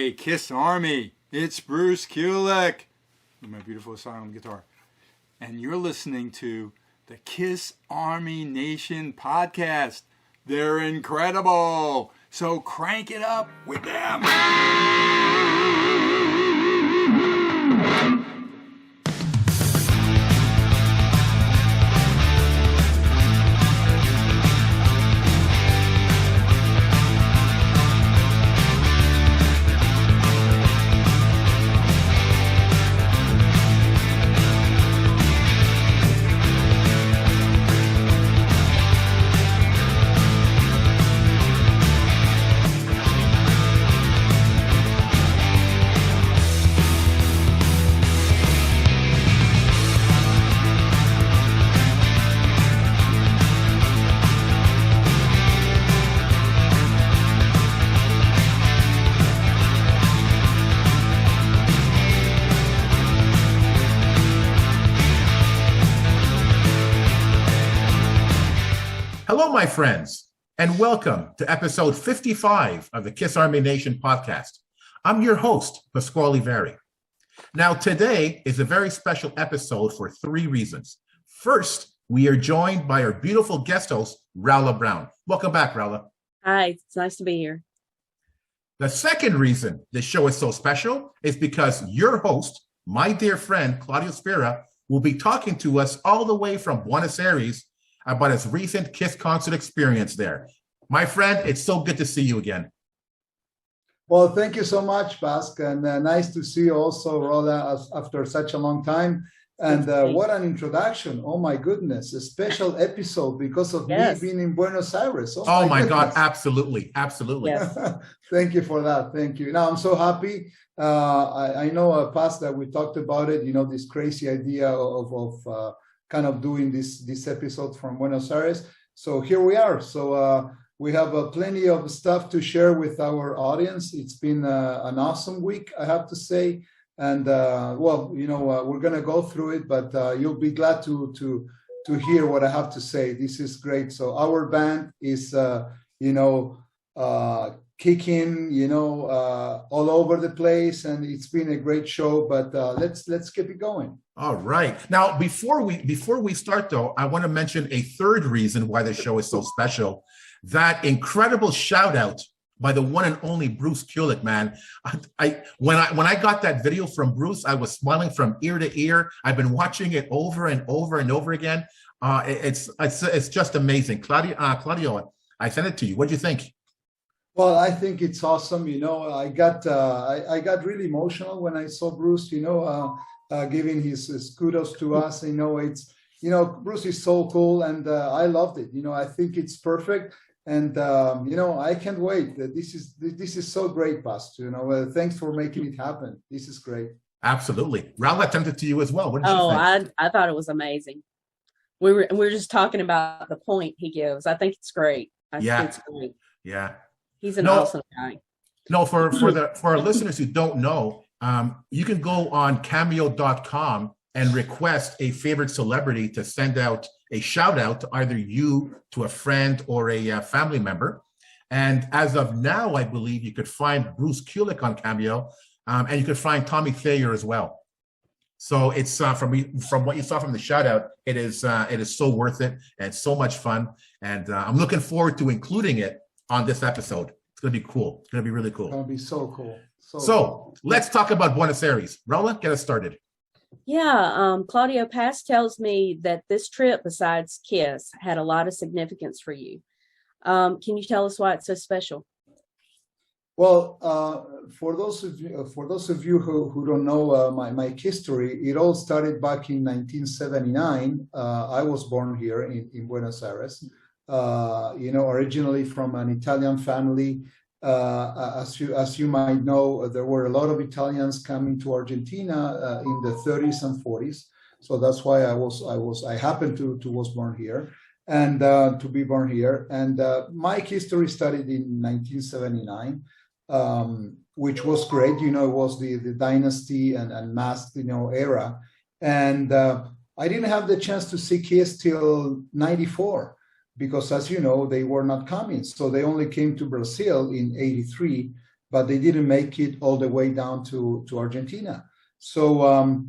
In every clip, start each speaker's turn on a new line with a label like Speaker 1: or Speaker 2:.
Speaker 1: Hey, Kiss Army, it's Bruce Kulick with my beautiful silent guitar. And you're listening to the Kiss Army Nation podcast. They're incredible. So crank it up with them.
Speaker 2: Hello, my friends, and welcome to episode 55 of the Kiss Army Nation podcast. I'm your host, Pasquale Veri. Now, today is a very special episode for three reasons. First, we are joined by our beautiful guest host, Rolla Brown. Welcome back, Rolla.
Speaker 3: Hi, it's nice to be here.
Speaker 2: The second reason this show is so special is because your host, my dear friend, Claudio Spera, will be talking to us all the way from Buenos Aires about his recent Kiss concert experience there. My friend, it's so good to see you again.
Speaker 4: Well, thank you so much, Pasc, and nice to see you also, Rolla, after such a long time. And what an introduction. Oh, my goodness. A special episode because of me being in Buenos Aires.
Speaker 2: Oh my God, absolutely. Absolutely.
Speaker 3: Yes.
Speaker 4: Thank you for that. Thank you. Now, I'm so happy. I know, Pasc, that we talked about it, this crazy idea of kind of doing this episode from Buenos Aires. So here we are. So we have plenty of stuff to share with our audience. It's been an awesome week, I have to say. And we're going to go through it, but you'll be glad to hear what I have to say. This is great. So our band is, kicking, all over the place, and it's been a great show. But let's keep it going.
Speaker 2: All right. Now, before we start, though, I want to mention a third reason why the show is so special. That incredible shout out by the one and only Bruce Kulick, man. When I got that video from Bruce, I was smiling from ear to ear. I've been watching it over and over and over again. It's just amazing. Claudio, I sent it to you. What do you think?
Speaker 4: Well, I think it's awesome. I got really emotional when I saw Bruce, giving his kudos to us. It's, Bruce is so cool, and I loved it. I think it's perfect. And, I can't wait. This is so great, Pastor. Thanks for making it happen. This is great.
Speaker 2: Absolutely. Raul, I sent it to you as well. What did you think?
Speaker 3: I thought it was amazing. We were just talking about the point he gives. I think it's great. I think it's great.
Speaker 2: Yeah.
Speaker 3: He's an awesome guy.
Speaker 2: No, for our listeners who don't know, you can go on cameo.com and request a favorite celebrity to send out a shout out to either you, to a friend, or a family member. And as of now, I believe you could find Bruce Kulick on Cameo, and you could find Tommy Thayer as well. So it's from what you saw from the shout out, it is so worth it, and it's so much fun. And I'm looking forward to including it on this episode. It's going to be cool. It's going to be really cool.
Speaker 4: It's going to be so cool.
Speaker 2: So let's talk about Buenos Aires. Rolla, get us started.
Speaker 3: Yeah, Claudio Pass tells me that this trip, besides Kiss, had a lot of significance for you. Can you tell us why it's so special?
Speaker 4: Well, for those of you who don't know my history, it all started back in 1979. I was born here in Buenos Aires. Originally from an Italian family. As you might know, there were a lot of Italians coming to Argentina in the 30s and 40s. So that's why I happened to was born here and to be born here. And my history started in 1979, which was great. It was the dynasty and masked, era. And I didn't have the chance to see Kiss till 94. Because, as you know, they were not coming. So they only came to Brazil in 83. but they didn't make it all the way down to Argentina. So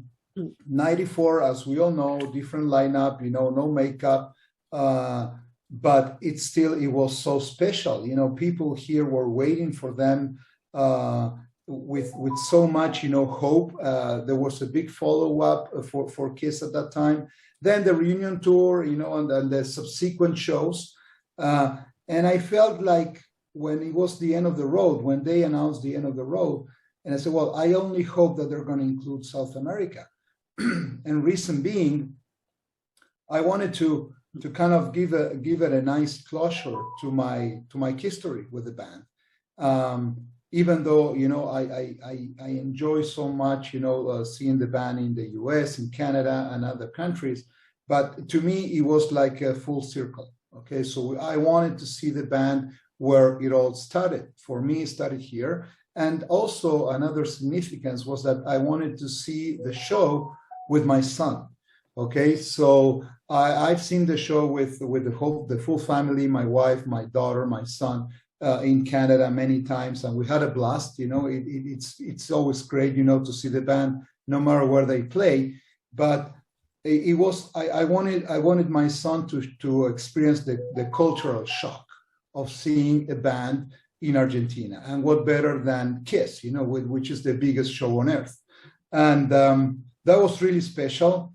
Speaker 4: 94, as we all know, different lineup, no makeup, but it was so special. People here were waiting for them with so much, hope. There was a big follow-up for Kiss at that time. Then the reunion tour, and the subsequent shows. And I felt like when it was the end of the road, when they announced the end of the road, and I said, well, I only hope that they're going to include South America. And reason being, I wanted to kind of give it a nice closure to my history with the band. Even though, I enjoy so much, seeing the band in the US, in Canada, and other countries. But to me, it was like a full circle. Okay, so I wanted to see the band where it all started. For me, it started here. And also another significance was that I wanted to see the show with my son. Okay, so I've seen the show with the full family, my wife, my daughter, my son, in Canada many times, and we had a blast. It's always great, to see the band no matter where they play. But I wanted my son to experience the cultural shock of seeing a band in Argentina, and what better than Kiss, which is the biggest show on earth, and that was really special.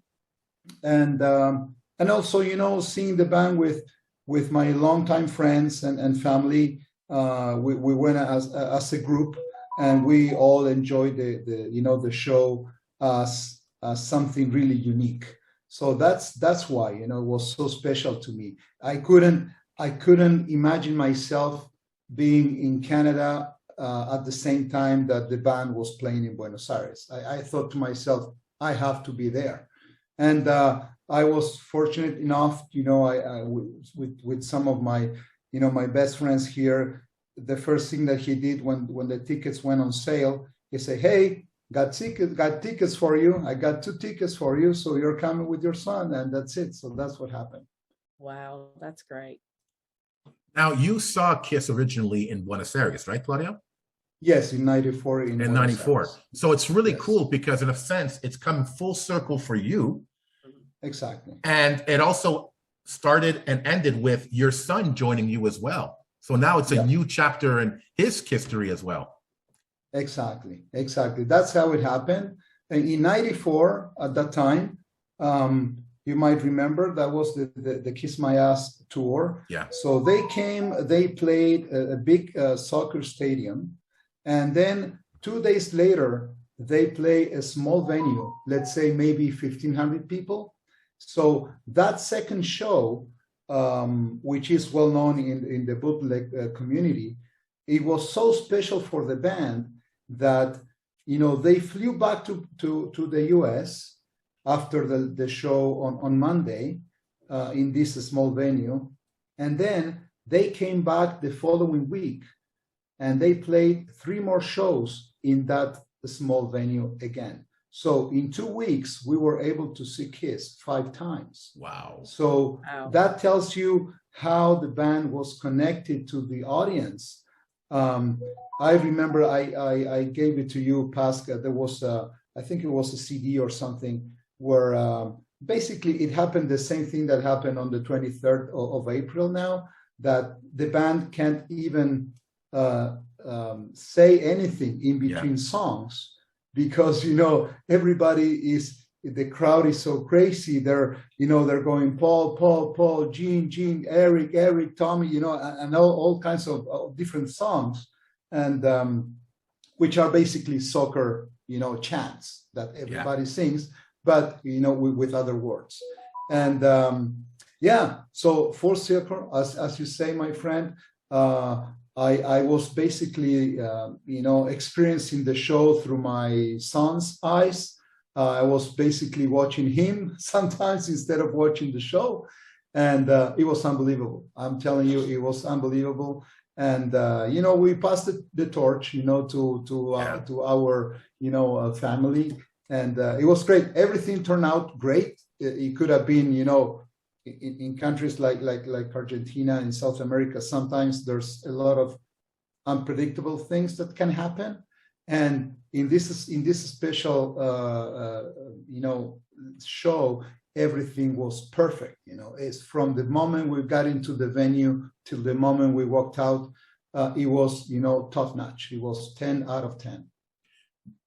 Speaker 4: And also, seeing the band with my longtime friends and family. We went as a group, and we all enjoyed the show as something really unique. So that's why it was so special to me. I couldn't imagine myself being in Canada at the same time that the band was playing in Buenos Aires. I thought to myself, I have to be there, and I was fortunate enough, with some of my my best friends here. The first thing that he did when the tickets went on sale, he said, "Hey, got tickets for you. I got 2 tickets for you. So you're coming with your son," and that's it. So that's what happened.
Speaker 3: Wow, that's great.
Speaker 2: Now, you saw Kiss originally in Buenos Aires, right, Claudio?
Speaker 4: Yes, in 94.
Speaker 2: In 94. So it's really
Speaker 4: Yes.
Speaker 2: cool because in a sense, it's come full circle for you.
Speaker 4: Exactly.
Speaker 2: And it also started and ended with your son joining you as well. So now it's a new chapter in his history as well.
Speaker 4: Exactly. That's how it happened. And in 94, at that time, you might remember that was the Kiss My Ass tour.
Speaker 2: Yeah.
Speaker 4: So they played a big soccer stadium. And then 2 days later, they play a small venue, let's say maybe 1,500 people. So that second show, which is well known in the bootleg community, it was so special for the band that they flew back to the US after the show on Monday in this small venue, and then they came back the following week and they played 3 more shows in that small venue again. So in 2 weeks, we were able to see Kiss 5 times.
Speaker 2: Wow.
Speaker 4: So that tells you how the band was connected to the audience. I remember I gave it to you, Pascal. There was I think it was a CD or something where basically it happened the same thing that happened on the 23rd of April now, that the band can't even say anything in between songs because, the crowd is so crazy. They're going Paul, Gene, Eric, Tommy, and all kinds of different songs, and which are basically soccer, chants that everybody sings, but with other words. And so full circle, as you say, my friend. I was basically experiencing the show through my son's eyes. I was basically watching him sometimes instead of watching the show, and it was unbelievable. I'm telling you, it was unbelievable. And we passed the torch, to our family, and it was great. Everything turned out great. It could have been, in countries like Argentina and South America. Sometimes there's a lot of unpredictable things that can happen. And in this special show, everything was perfect. It's from the moment we got into the venue till the moment we walked out. It was top notch. It was 10 out of 10.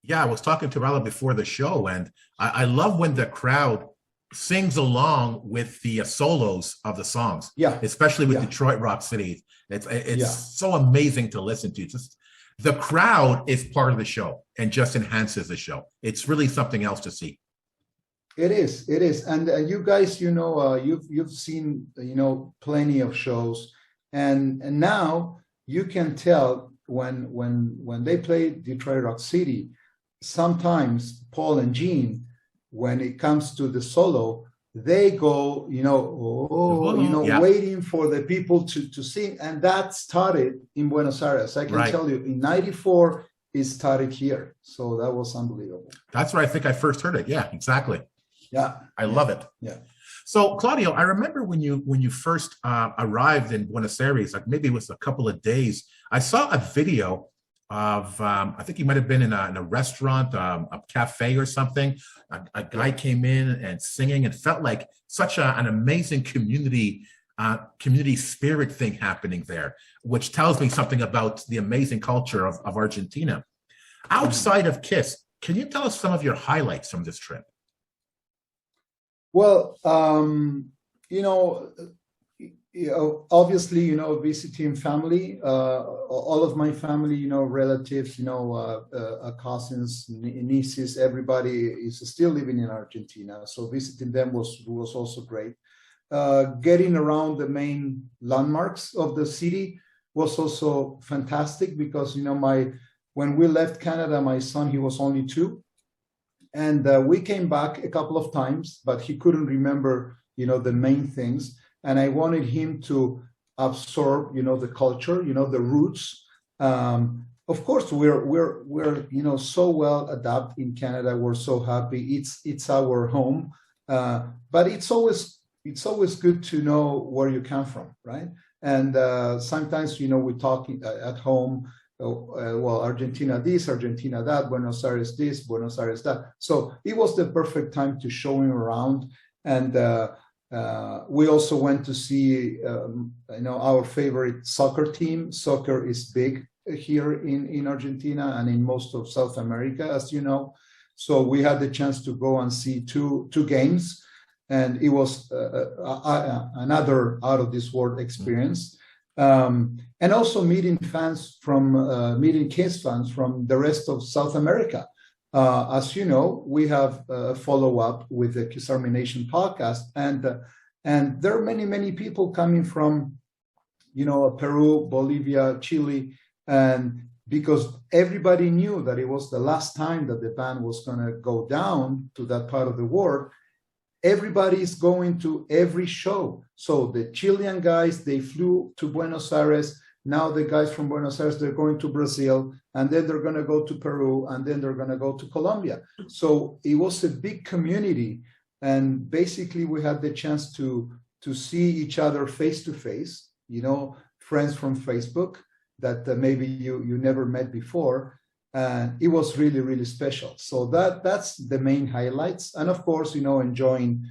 Speaker 2: Yeah, I was talking to Rolla before the show, and I love when the crowd sings along with the solos of the songs.
Speaker 4: Yeah,
Speaker 2: especially with
Speaker 4: yeah.
Speaker 2: Detroit Rock City. It's so amazing to listen to. Just the crowd is part of the show and just enhances the show. It's really something else to see.
Speaker 4: It is, and you guys, you've seen, plenty of shows, and now you can tell when they play Detroit Rock City. Sometimes Paul and Gene, when it comes to the solo, they go, waiting for the people to sing, and that started in Buenos Aires. I can tell you, in '94, it started here, so that was unbelievable.
Speaker 2: That's where I think I first heard it. Yeah, exactly.
Speaker 4: Yeah,
Speaker 2: I love it.
Speaker 4: Yeah.
Speaker 2: So Claudio, I remember when you first arrived in Buenos Aires, like maybe it was a couple of days. I saw a video of I think you might have been in a restaurant, a cafe or something. A guy came in and singing, and felt like such an amazing community spirit thing happening there, which tells me something about the amazing culture of Argentina. Outside of KISS, can you tell us some of your highlights from this trip?
Speaker 4: Well, obviously, visiting family, all of my family, relatives, cousins, nieces, everybody is still living in Argentina. So visiting them was also great. Getting around the main landmarks of the city was also fantastic because, when we left Canada, my son, he was only 2. And we came back a couple of times, but he couldn't remember, the main things. And I wanted him to absorb, the culture, the roots. Of course, we're so well adapted in Canada. We're so happy. It's our home. But it's always good to know where you come from, right? And sometimes, we talk at home. Argentina this, Argentina that, Buenos Aires this, Buenos Aires that. So it was the perfect time to show him around. And we also went to see, our favorite soccer team. Soccer is big here in Argentina and in most of South America, as you know. So we had the chance to go and see two games. And it was another out of this world experience. And also meeting KISS fans from the rest of South America. As you know, we have a follow-up with the KISS Army Nation podcast, and there are many people coming from, Peru, Bolivia, Chile, and because everybody knew that it was the last time that the band was going to go down to that part of the world. Everybody is going to every show. So the Chilean guys, they flew to Buenos Aires. Now the guys from Buenos Aires, they're going to Brazil, and then they're going to go to Peru, and then they're going to go to Colombia. So it was a big community. And basically we had the chance to see each other face to face, friends from Facebook that maybe you never met before. And it was really, really special. So that's the main highlights. And of course, enjoying,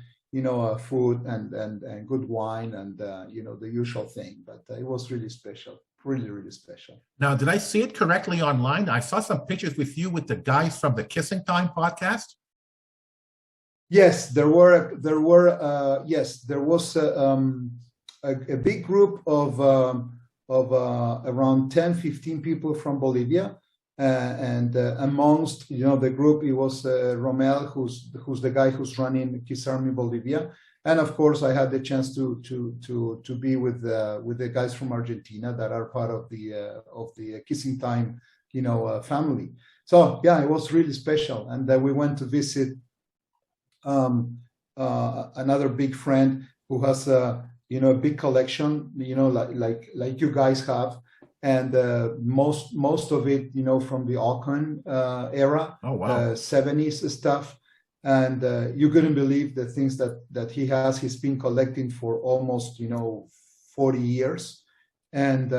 Speaker 4: food and good wine and, the usual thing. But it was really special, really, really special.
Speaker 2: Now, did I see it correctly online? I saw some pictures with you with the guys from the Kissing Time podcast.
Speaker 4: Yes, there was a big group of around 10, 15 people from Bolivia. And amongst the group, it was Romel, who's the guy who's running KISS Army Bolivia, and of course I had the chance to be with the guys from Argentina that are part of the Kissing Time family. So yeah, it was really special, and we went to visit another big friend who has a big collection, like you guys have. And most of it, from the Auckland era, 70s stuff. And you couldn't believe the things that he has. He's been collecting for almost, 40 years. And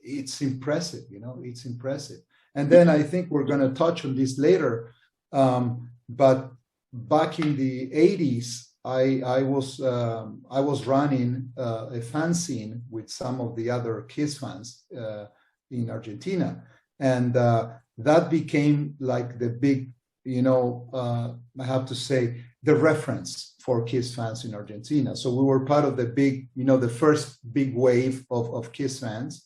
Speaker 4: it's impressive, it's impressive. And then I think we're going to touch on this later. But back in the 80s, I was running a fanzine with some of the other Kiss fans in Argentina, and that became like the big, I have to say, the reference for Kiss fans in Argentina. So we were part of the big, the first big wave of Kiss fans,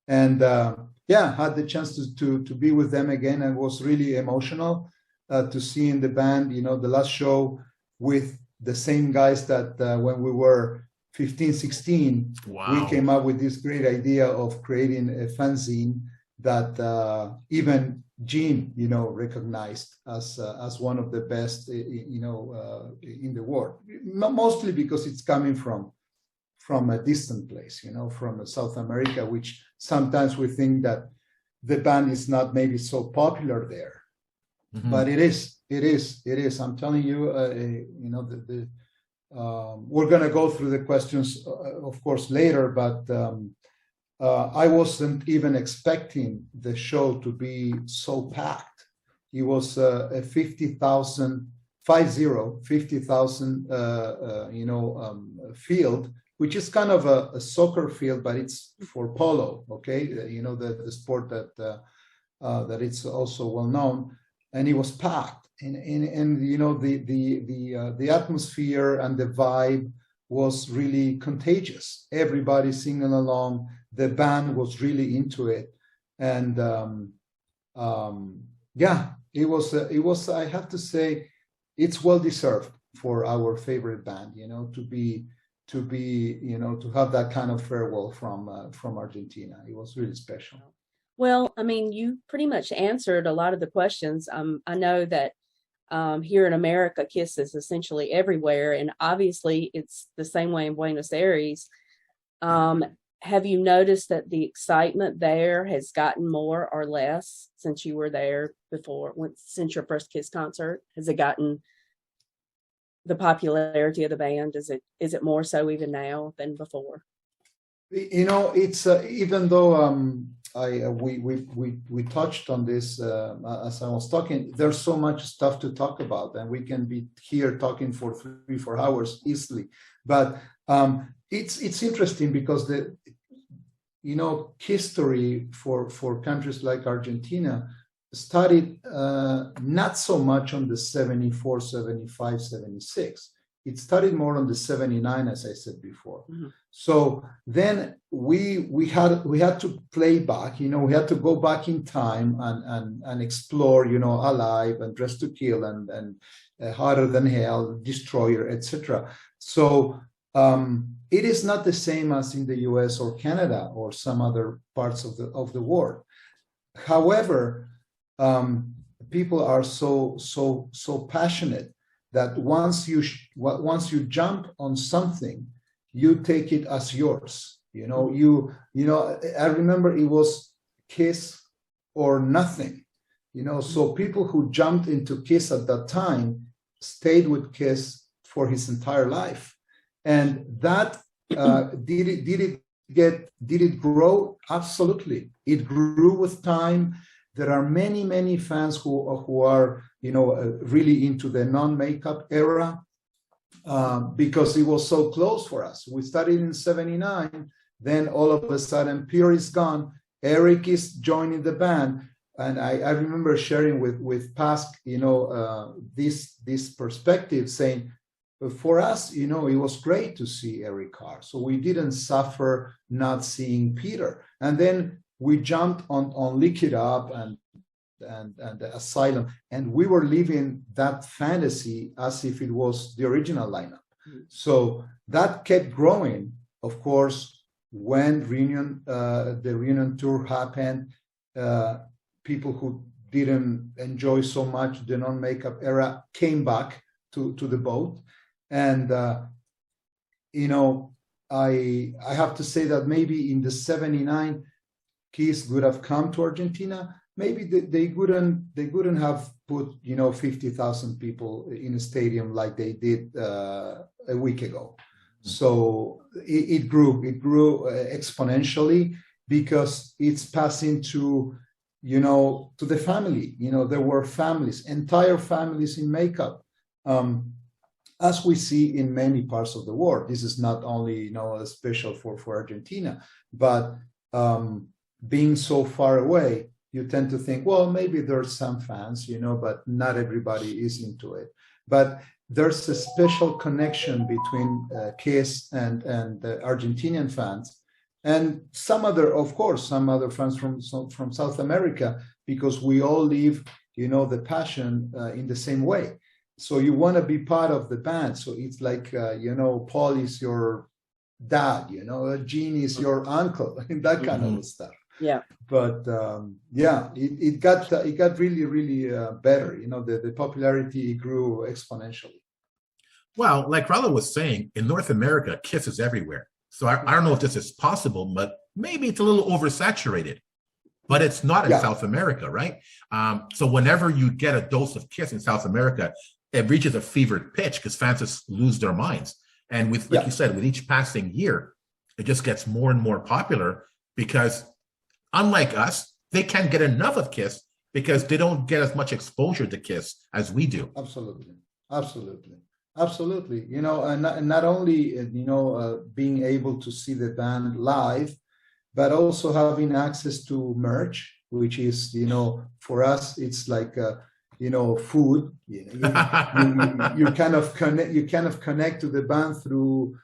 Speaker 4: and had the chance to be with them again, and was really emotional to see in the band, the last show with the same guys that when we were 15, 16, we came up with this great idea of creating a fanzine that even Gene, recognized as one of the best, in the world. Mostly because it's coming from a distant place, from South America, which sometimes we think that the band is not maybe so popular there. Mm-hmm. But it is. I'm telling you, we're going to go through the questions, of course, later, but I wasn't even expecting the show to be so packed. It was a 50,000 field, which is kind of a soccer field, but it's for polo, okay? The sport that it's also well known. And it was packed, and the atmosphere and the vibe was really contagious. Everybody singing along. The band was really into it, and it was. I have to say, it's well deserved for our favorite band. To have that kind of farewell from Argentina. It was really special.
Speaker 3: Well, I mean, you pretty much answered a lot of the questions. I know that here in America, Kiss is essentially everywhere, and obviously it's the same way in Buenos Aires. Have you noticed that the excitement there has gotten more or less since you were there before, since your first Kiss concert? Has it gotten the popularity of the band? Is it more so even now than before?
Speaker 4: It's even though we touched on this as I was talking. There's so much stuff to talk about, and we can be here talking for 3-4 hours easily. But it's interesting because the history for countries like Argentina started not so much on the 74, 75, 76. It started more on the 79, as I said before. Mm-hmm. So then we had to play back, we had to go back in time and explore, Alive and Dress to Kill and Harder Than Hell, Destroyer, etc. So it is not the same as in the US or Canada or some other parts of the world. However, people are so passionate that once you jump on something, you take it as yours. I remember it was Kiss or nothing. So people who jumped into Kiss at that time stayed with Kiss for his entire life, and that did it grow? Absolutely, it grew with time. There are many fans who are really into the non-makeup era because it was so close for us. We started in 79, then all of a sudden Pierre is gone, Eric is joining the band, and I remember sharing with Pask this perspective, saying for us it was great to see Eric Carr, so we didn't suffer not seeing Peter, and then we jumped on Lick It Up and the Asylum, and we were living that fantasy as if it was the original lineup. Mm-hmm. So that kept growing. Of course, when the reunion tour happened, people who didn't enjoy so much the non-makeup era came back to the boat, and I have to say that maybe in the 79. Kiss would have come to Argentina, maybe they couldn't have put 50,000 people in a stadium like they did a week ago. So it grew exponentially because it's passing to, to the family. There were families, entire families in makeup. As we see in many parts of the world. This is not only, special for Argentina, but being so far away, you tend to think, well, maybe there's some fans, but not everybody is into it. But there's a special connection between KISS and the Argentinian fans, and some other fans from South America, because we all live, the passion in the same way. So you want to be part of the band. So it's like, Paul is your dad, Gene is your uncle, that kind of stuff.
Speaker 3: Yeah.
Speaker 4: But it got really, really better. The popularity grew exponentially.
Speaker 2: Well, like Rolla was saying, in North America, KISS is everywhere. So I don't know if this is possible, but maybe it's a little oversaturated. But it's not in South America, right? So whenever you get a dose of KISS in South America, it reaches a fevered pitch because fans just lose their minds. And with, like you said, with each passing year, it just gets more and more popular because, unlike us, they can't get enough of KISS because they don't get as much exposure to KISS as we do.
Speaker 4: Absolutely. And not only, being able to see the band live, but also having access to merch, which is, for us, it's like, food. You kind of connect to the band through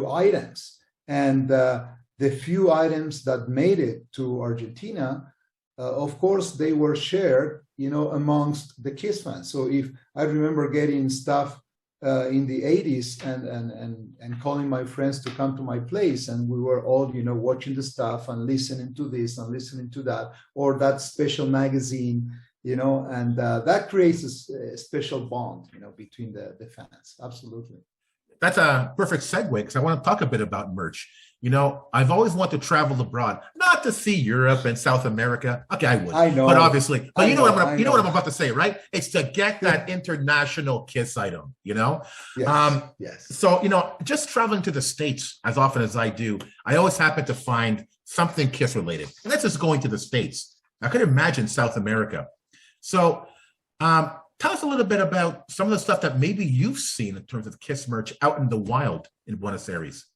Speaker 4: items, and the few items that made it to Argentina, of course, they were shared, amongst the KISS fans. So if I remember getting stuff in the 80s and calling my friends to come to my place, and we were all, watching the stuff and listening to this and listening to that, or that special magazine, and that creates a special bond, between the fans. Absolutely.
Speaker 2: That's a perfect segue because I want to talk a bit about merch. I've always wanted to travel abroad, not to see Europe and South America. Okay, I would.
Speaker 4: I know.
Speaker 2: But obviously, but you know what I'm about to say, right? It's to get that international KISS item,
Speaker 4: Yes.
Speaker 2: So, just traveling to the States as often as I do, I always happen to find something KISS related. And that's just going to the States. I could imagine South America. So tell us a little bit about some of the stuff that maybe you've seen in terms of KISS merch out in the wild in Buenos Aires.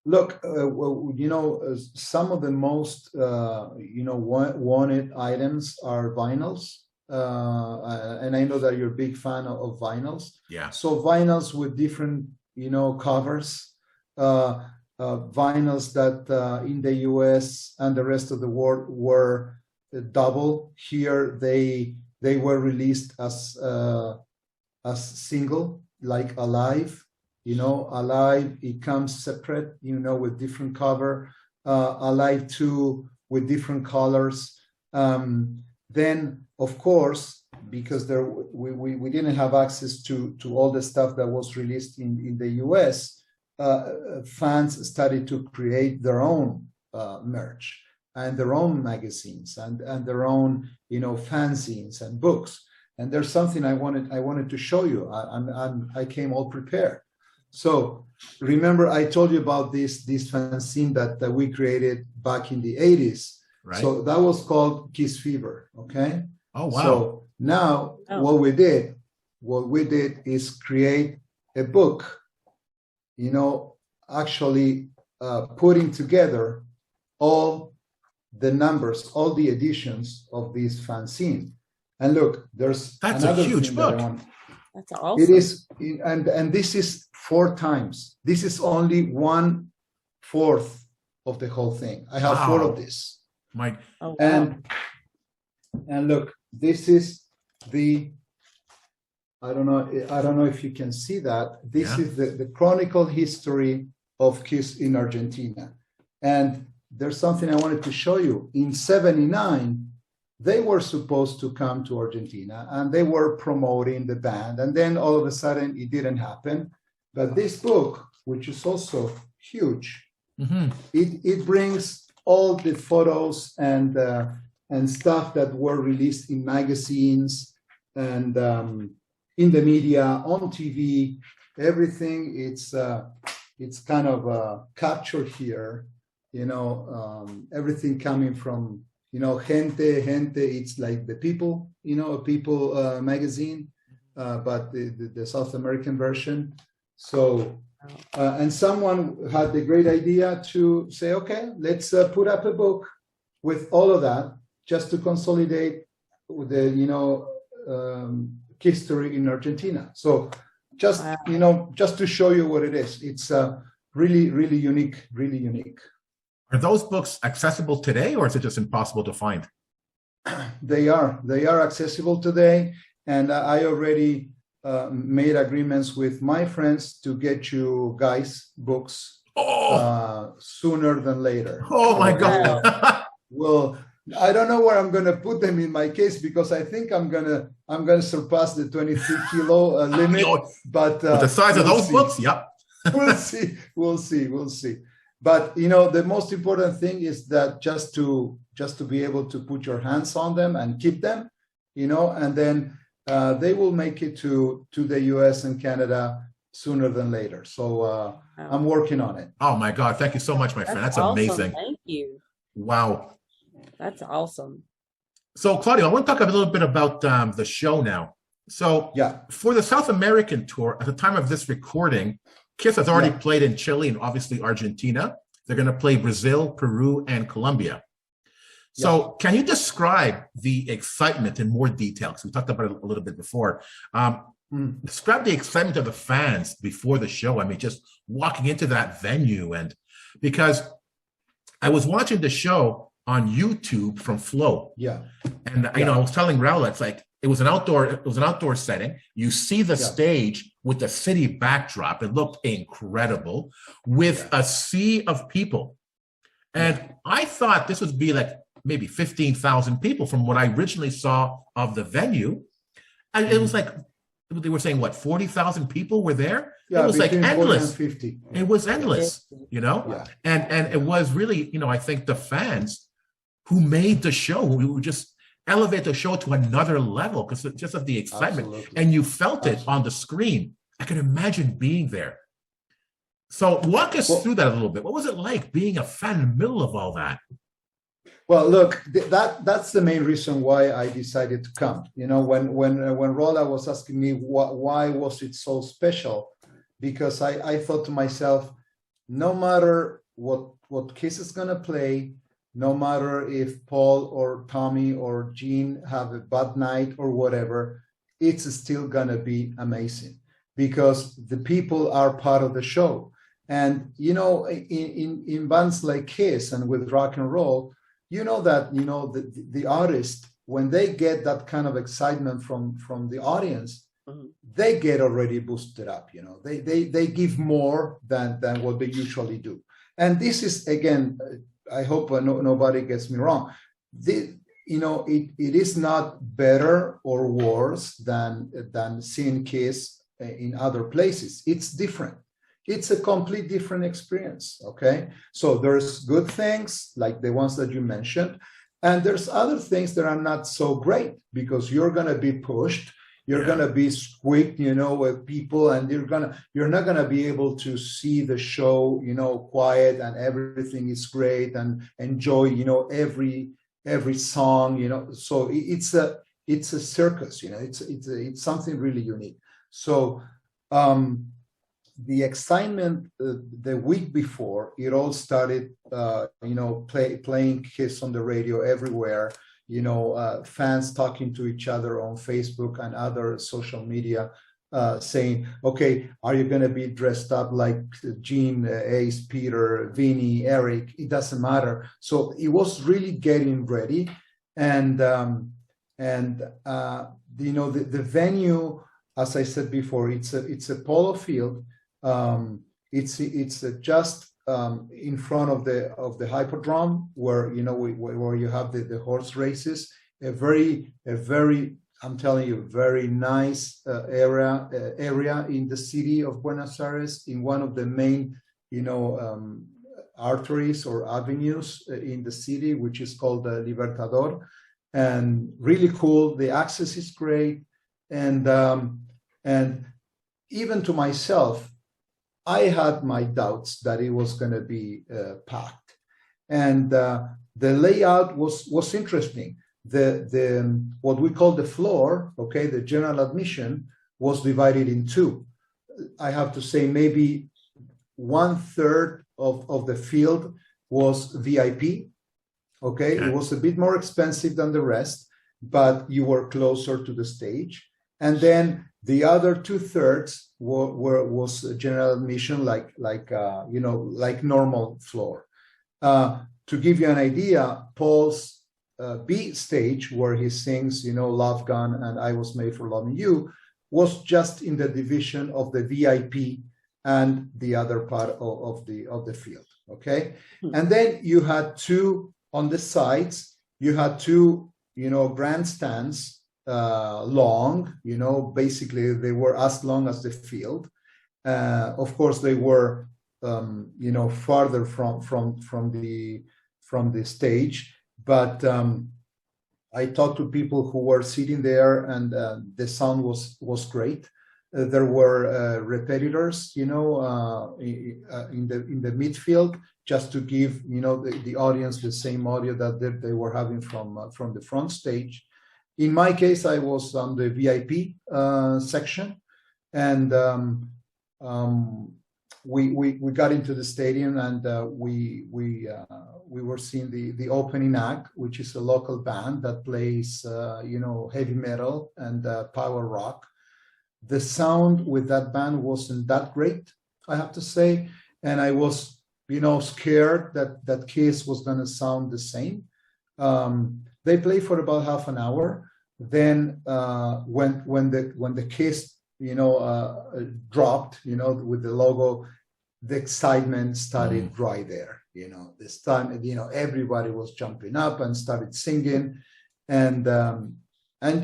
Speaker 4: Look, some of the most, wanted items are vinyls. And I know that you're a big fan of vinyls.
Speaker 2: Yeah.
Speaker 4: So vinyls with different, covers, vinyls that in the US and the rest of the world were double. Here they were released as single, like Alive. Alive, it comes separate, with different cover. Alive 2 with different colors. Then, of course, because we didn't have access to all the stuff that was released in the US, fans started to create their own merch and their own magazines and their own, fanzines and books. And there's something I wanted to show you. I came all prepared. So remember, I told you about this fanzine that we created back in the 80s.
Speaker 2: Right.
Speaker 4: So that was called Kiss Fever. Okay.
Speaker 2: Oh, wow.
Speaker 4: So now what we did is create a book, actually putting together all the numbers, all the editions of this fanzine. And look, that's a huge book.
Speaker 3: That's awesome.
Speaker 4: It is, and this is 4 times. This is only 1/4 of the whole thing. I have 4 of this.
Speaker 2: Mike.
Speaker 3: Oh, wow.
Speaker 4: And look, this is the. I don't know if you can see that. This is the chronicle history of KISS in Argentina. And there's something I wanted to show you. In '79, they were supposed to come to Argentina and they were promoting the band. And then all of a sudden it didn't happen. But this book, which is also huge, it brings all the photos and stuff that were released in magazines and in the media, on TV, everything it's kind of captured here. Everything coming from gente. It's like the people, a people magazine, but the South American version. So, and someone had the great idea to say, okay, let's put up a book with all of that, just to consolidate the history in Argentina. So just just to show you what it is. It's really, really unique, really unique.
Speaker 2: Are those books accessible today, or is it just impossible to find?
Speaker 4: They are accessible today, and I already made agreements with my friends to get you guys books sooner than later.
Speaker 2: Oh my God!
Speaker 4: Well, I don't know where I'm going to put them in my case, because I think I'm gonna surpass the 23 kilo limit. But
Speaker 2: the size of those books, yep.
Speaker 4: We'll see. But the most important thing is that just to be able to put your hands on them and keep them, and then they will make it to the US and Canada sooner than later. So I'm working on it.
Speaker 2: Oh my God! Thank you so much, my friend. That's
Speaker 3: awesome.
Speaker 2: amazing.
Speaker 3: Thank you.
Speaker 2: Wow.
Speaker 3: That's awesome.
Speaker 2: So, Claudio, I want to talk a little bit about the show now. So, for the South American tour, at the time of this recording, KISS has already played in Chile and obviously Argentina. They're going to play Brazil, Peru, and Colombia. So, can you describe the excitement in more detail? Because we talked about it a little bit before. Describe the excitement of the fans before the show. I mean, just walking into that venue, and because I was watching the show on YouTube from Flow. And I was telling Raul, it's like it was an outdoor setting. You see the stage with the city backdrop. It looked incredible with a sea of people. And I thought this would be like maybe 15,000 people from what I originally saw of the venue. And it was like, they were saying, what, 40,000 people were there? It was like endless.
Speaker 4: 50.
Speaker 2: It was endless, and it was really, I think the fans who made the show, we would just elevate the show to another level because just of the excitement.
Speaker 4: Absolutely.
Speaker 2: And you felt it on the screen. I can imagine being there. So walk us through that a little bit. What was it like being a fan in the middle of all that?
Speaker 4: Well, look, that's the main reason why I decided to come. When Rolla was asking me why was it so special, because I thought to myself, no matter what KISS is gonna play, no matter if Paul or Tommy or Gene have a bad night or whatever, it's still gonna be amazing because the people are part of the show. And in bands like KISS and with rock and roll, the artist, when they get that kind of excitement from the audience, they get already boosted up. They give more than what they usually do. And this is, again, I hope nobody gets me wrong. It is not better or worse than seeing KISS in other places. It's different. It's a complete different experience, okay? So there's good things like the ones that you mentioned, and there's other things that are not so great because you're gonna be pushed, you're gonna be squeaked, with people, and you're not gonna be able to see the show, quiet and everything is great and enjoy, every song, So it's a circus, it's something really unique. So the excitement the week before, it all started, playing KISS on the radio everywhere, fans talking to each other on Facebook and other social media, saying, okay, are you going to be dressed up like Gene, Ace, Peter, Vinny, Eric? It doesn't matter. So it was really getting ready. And the venue, as I said before, it's a polo field. It's just in front of the hippodrome where where you have the horse races. A very I'm telling you, very nice area in the city of Buenos Aires, in one of the main arteries or avenues in the city, which is called the Libertador, and really cool. The access is great, and even to myself, I had my doubts that it was going to be packed. And the layout was interesting. The what we call the floor, okay, the general admission was divided in two. I have to say maybe 1/3 of the field was VIP. Okay, it was a bit more expensive than the rest, but you were closer to the stage. And then the other 2/3 was general admission, like normal floor. To give you an idea, Paul's B stage, where he sings, Love Gun and I Was Made for Loving You, was just in the division of the VIP and the other part of the field. Okay, and then you had two on the sides. You had two, grandstands, long. Basically they were as long as the field. Of course, they were, farther from the stage. But I talked to people who were sitting there, and the sound was great. There were repetitors, in the midfield, just to give the audience the same audio that they were having from the front stage. In my case, I was on the VIP section, and we got into the stadium, and we were seeing the opening act, which is a local band that plays heavy metal and power rock. The sound with that band wasn't that great, I have to say, and I was scared that Kiss was going to sound the same. They played for about half an hour. Then when the Kiss dropped, with the logo, the excitement started right there. This time, everybody was jumping up and started singing, and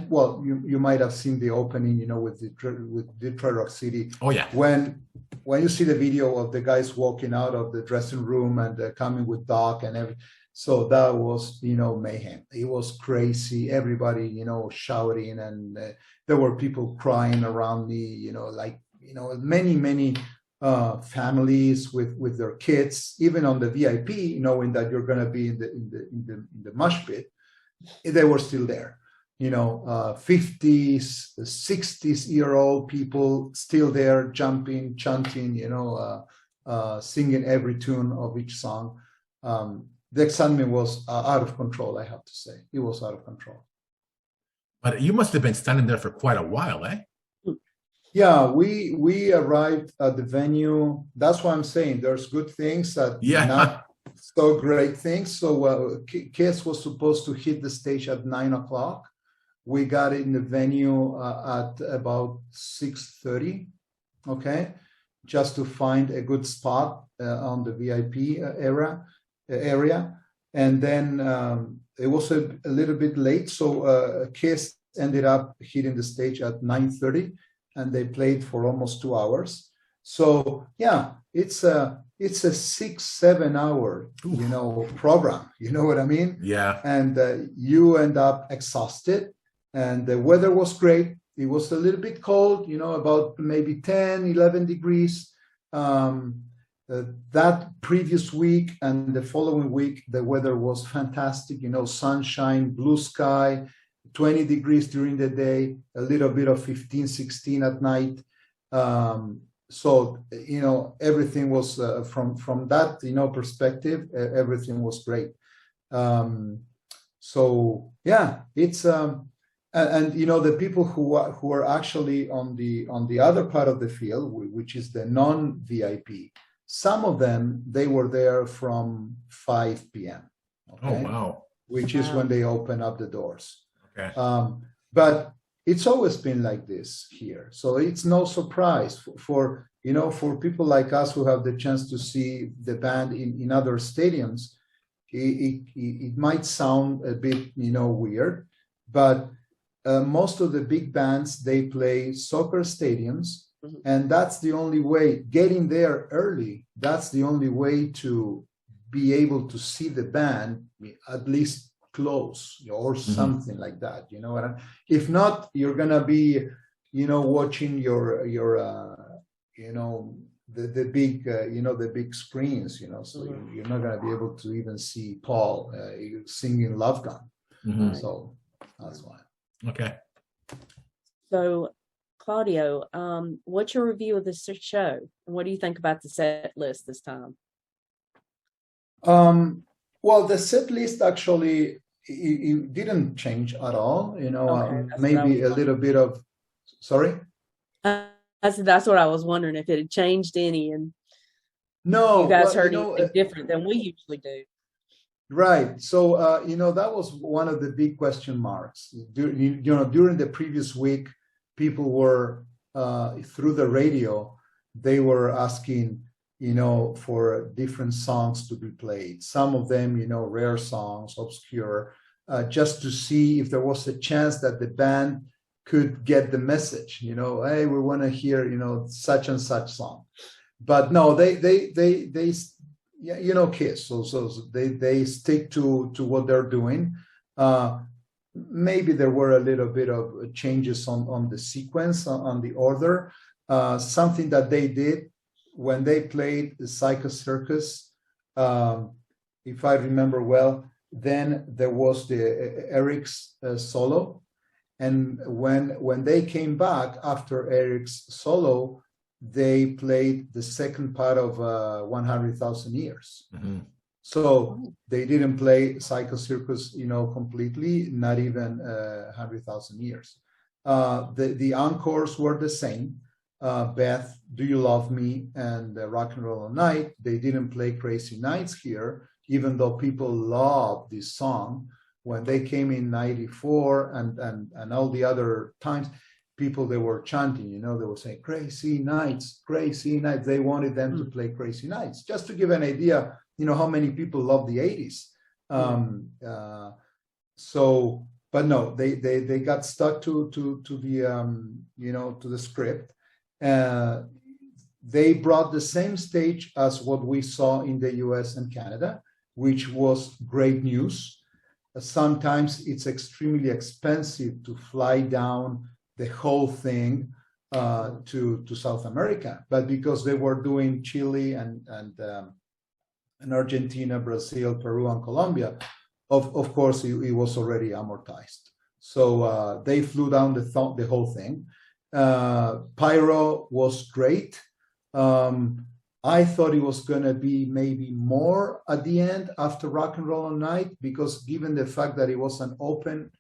Speaker 4: well, you might have seen the opening, with Detroit Rock City.
Speaker 2: Oh yeah.
Speaker 4: When you see the video of the guys walking out of the dressing room and coming with Doc and everything, so that was mayhem. It was crazy. Everybody shouting, and there were people crying around me. Many families with their kids, even on the VIP, knowing that you're going to be in the mosh pit. They were still there. 50s, 60s-year-old people still there, jumping, chanting, singing every tune of each song. The excitement was out of control, I have to say. It was out of control.
Speaker 2: But you must have been standing there for quite a while, eh?
Speaker 4: Yeah, we arrived at the venue. That's why I'm saying there's good things that not so great things. So Kiss was supposed to hit the stage at 9:00. We got in the venue at about 6:30, okay, just to find a good spot on the VIP area. And then it was a little bit late, so Kiss ended up hitting the stage at 9:30, and they played for almost 2 hours. So yeah, it's a 6-7 hour program. You know what I mean? Yeah. And you end up exhausted. And the weather was great. It was a little bit cold, about maybe 10, 11 degrees. That previous week and the following week, the weather was fantastic, sunshine, blue sky, 20 degrees during the day, a little bit of 15, 16 at night. So, everything was from that, perspective, everything was great. So yeah, it's, and the people who are actually on the other part of the field, which is the non-VIP, some of them, they were there from 5 p.m. Okay?
Speaker 2: Oh wow!
Speaker 4: Which is when they open up the doors.
Speaker 2: Okay.
Speaker 4: But it's always been like this here, so it's no surprise for people like us who have the chance to see the band in other stadiums. It might sound a bit weird, but most of the big bands, they play soccer stadiums, and that's the only way, getting there early, that's the only way to be able to see the band at least close or something like that. If not, you're gonna be watching your the big, the big screens, so you're not going to be able to even see Paul singing Love Gun.
Speaker 2: Mhm.
Speaker 4: So that's why.
Speaker 2: Okay.
Speaker 3: So, Claudio, what's your review of this show? And what do you think about the set list this time?
Speaker 4: Well, the set list actually it didn't change at all.
Speaker 3: Okay, that's what I
Speaker 4: Maybe
Speaker 3: was
Speaker 4: a little bit of. Sorry.
Speaker 3: That's what I was wondering, if it had changed any, and
Speaker 4: No,
Speaker 3: you guys
Speaker 4: well,
Speaker 3: heard anything different than we usually do.
Speaker 4: right. So that was one of the big question marks. During the previous week, people were through the radio, they were asking, for different songs to be played. Some of them, rare songs, obscure, just to see if there was a chance that the band could get the message. Hey, we want to hear, such and such song. But no, they Kiss. So they stick to what they're doing. Maybe there were a little bit of changes on the sequence, on the order. Something that they did when they played the Psycho Circus, if I remember well, then there was the Eric's solo. And when they came back after Eric's solo, they played the second part of 100,000 Years.
Speaker 2: Mm-hmm.
Speaker 4: So they didn't play Psycho Circus, completely, not even 100,000 Years. The encores were the same. Beth, Do You Love Me, and Rock and Roll All Night. They didn't play Crazy Nights here, even though people loved this song. When they came in 94 and all the other times, people, they were chanting, they were saying, Crazy Nights, Crazy Nights. They wanted them to play Crazy Nights. Just to give an idea, how many people love the 80s. But no, they got stuck to the to the script. They brought the same stage as what we saw in the US and Canada, which was great news. Sometimes it's extremely expensive to fly down the whole thing to South America, but because they were doing Chile and Argentina, Brazil, Peru, and Colombia, of course it was already amortized. So they flew down the whole thing. Pyro was great. I thought it was going to be maybe more at the end after Rock and Roll All Night, because given the fact that it was an open,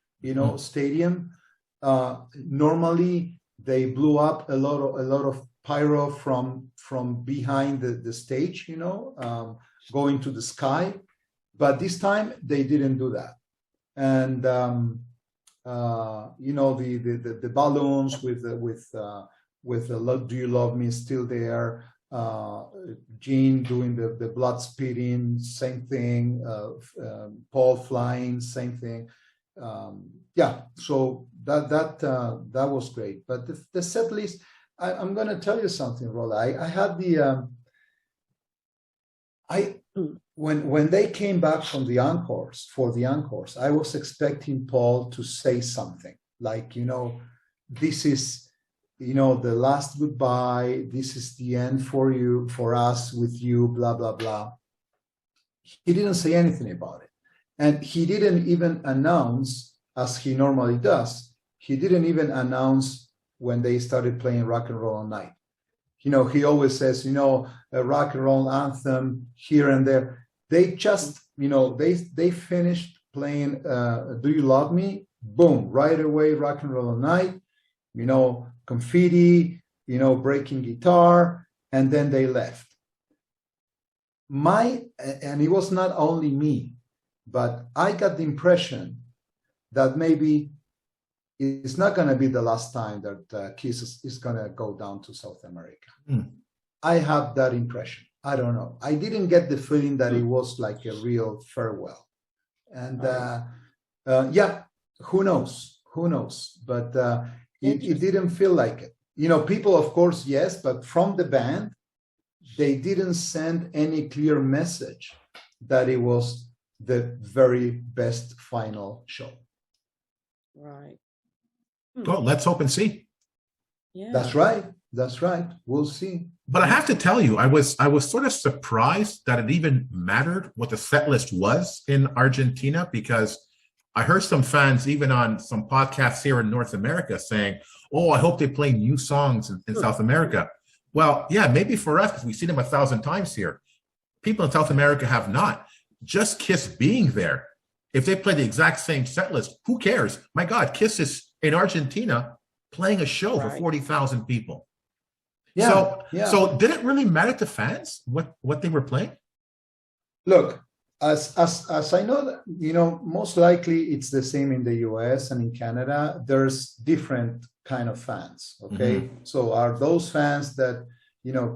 Speaker 4: stadium, normally they blew up a lot of pyro from behind the stage, going to the sky. But this time they didn't do that. And the balloons with the Do You Love Me is still there. Gene doing the blood spitting, same thing. Paul flying, same thing. So that was great. But the set list, I'm going to tell you something, Rolla. I had when they came back from the encores, I was expecting Paul to say something like, this is, the last goodbye, this is the end for us, with you, blah, blah, blah. He didn't say anything about it. And he didn't even announce, as he normally does, he didn't even announce when they started playing Rock and Roll All Night. He always says, a rock and roll anthem here and there. They just, they finished playing Do You Love Me? Boom, right away, Rock and Roll All Night, confetti, breaking guitar, and then they left. And it was not only me, but I got the impression that maybe it's not going to be the last time that Kiss is going to go down to South America. I have that impression. I don't know. I didn't get the feeling that it was like a real farewell. And who knows? But it didn't feel like it. People, of course, yes, but from the band, they didn't send any clear message that it was the very best final show.
Speaker 3: Right.
Speaker 2: Well, let's hope and see.
Speaker 3: Yeah.
Speaker 4: That's right. That's right. We'll see.
Speaker 2: But I have to tell you, I was sort of surprised that it even mattered what the set list was in Argentina, because I heard some fans, even on some podcasts here in North America, saying, "Oh, I hope they play new songs in South America." Well, yeah, maybe for us, because we've seen them 1,000 times here. People in South America have not. Just Kiss being there, if they play the exact same set list, who cares? My God, Kiss is in Argentina playing a show for 40,000 people.
Speaker 4: Yeah,
Speaker 2: So did it really matter to fans what they were playing?
Speaker 4: Look, as I know that, most likely it's the same in the US and in Canada. There's different kind of fans. Okay. So are those fans that,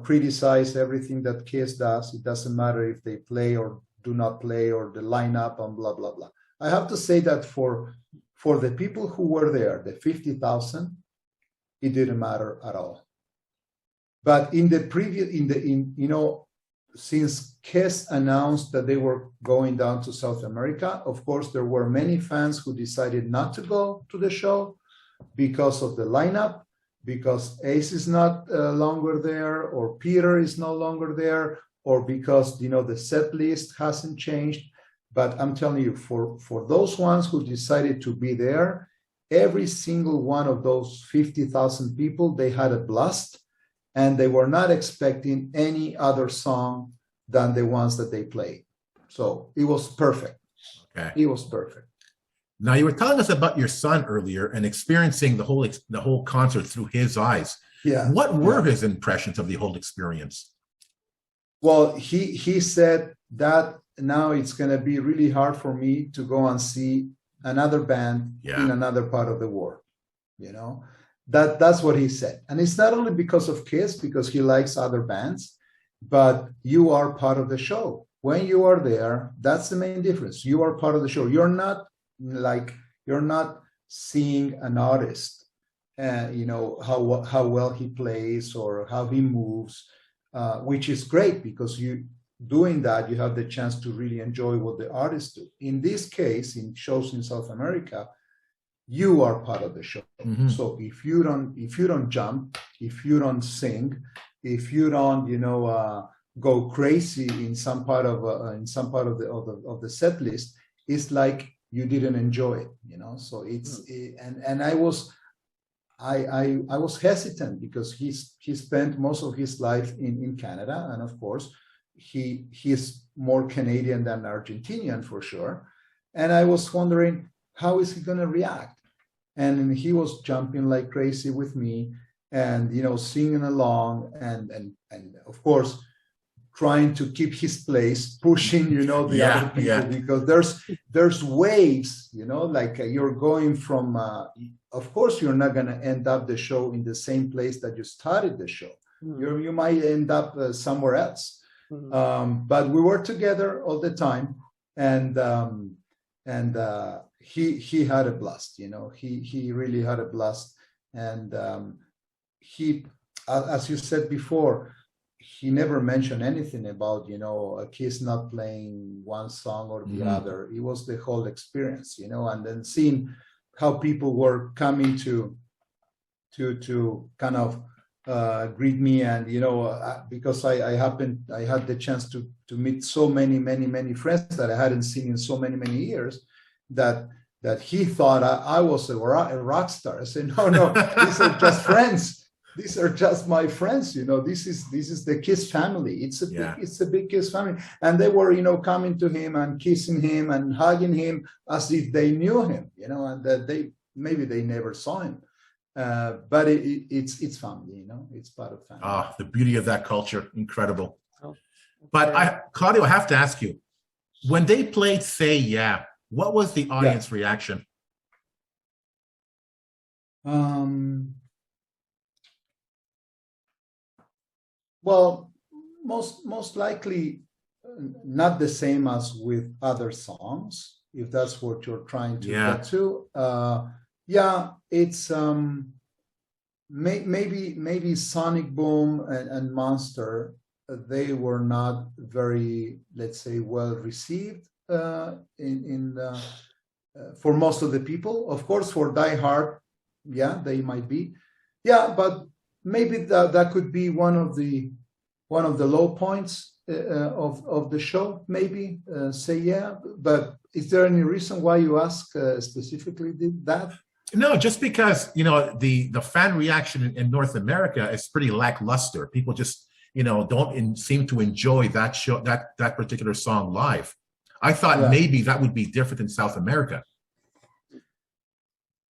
Speaker 4: criticize everything that Kiss does? It doesn't matter if they play or do not play or the lineup and blah, blah, blah. I have to say that for the people who were there, the 50,000, it didn't matter at all. But in the previous, since Kiss announced that they were going down to South America, of course, there were many fans who decided not to go to the show because of the lineup, because Ace is not longer there, or Peter is no longer there, or because, the set list hasn't changed. But I'm telling you, for those ones who decided to be there, every single one of those 50,000 people, they had a blast. And they were not expecting any other song than the ones that they played. So it was perfect.
Speaker 2: Okay.
Speaker 4: It was perfect.
Speaker 2: Now, you were telling us about your son earlier and experiencing the whole concert through his eyes.
Speaker 4: Yeah.
Speaker 2: What were his impressions of the whole experience?
Speaker 4: Well, he said that now it's going to be really hard for me to go and see another band in another part of the world, That's what he said. And it's not only because of Kiss, because he likes other bands, but you are part of the show. When you are there, that's the main difference. You are part of the show. You're not seeing an artist, how well he plays or how he moves, which is great, because you doing that, you have the chance to really enjoy what the artists do. In this case, in shows in South America, you are part of the show. So if you don't jump, if you don't sing, if you don't, go crazy in some part of the set list, it's like you didn't enjoy it, So it's and I was hesitant, because he spent most of his life in Canada, and of course he's more Canadian than Argentinian for sure. And I was wondering, how is he going to react? And he was jumping like crazy with me, and singing along, and of course trying to keep his place, pushing the other people, because there's waves, like you're going from. Of course, you're not going to end up the show in the same place that you started the show. You might end up somewhere else. But we were together all the time, and he had a blast. He really had a blast, and he, as you said before, he never mentioned anything about a Kiss not playing one song or the other. It was the whole experience, and then seeing how people were coming to kind of greet me, and because I had the chance to meet so many friends that I hadn't seen in so many years, that he thought I was a rock star. I said, no, these are just friends. These are just my friends. This is the Kiss family. It's a big Kiss family, and they were coming to him and kissing him and hugging him as if they knew him. And that they never saw him. But it's family, it's part of family.
Speaker 2: Ah, the beauty of that culture, incredible. But Claudio, I have to ask you, when they played "Say Yeah," what was the audience reaction?
Speaker 4: Well, most likely not the same as with other songs, if that's what you're trying to get to. It's maybe Sonic Boom and Monster, they were not very, let's say, well received for most of the people. Of course, for Die Hard, they might be. But maybe that could be one of the low points of the show. Maybe say yeah, but is there any reason why you ask specifically that?
Speaker 2: No, just because the fan reaction in North America is pretty lackluster. People just don't seem to enjoy that show, that particular song live. I thought maybe that would be different in South America.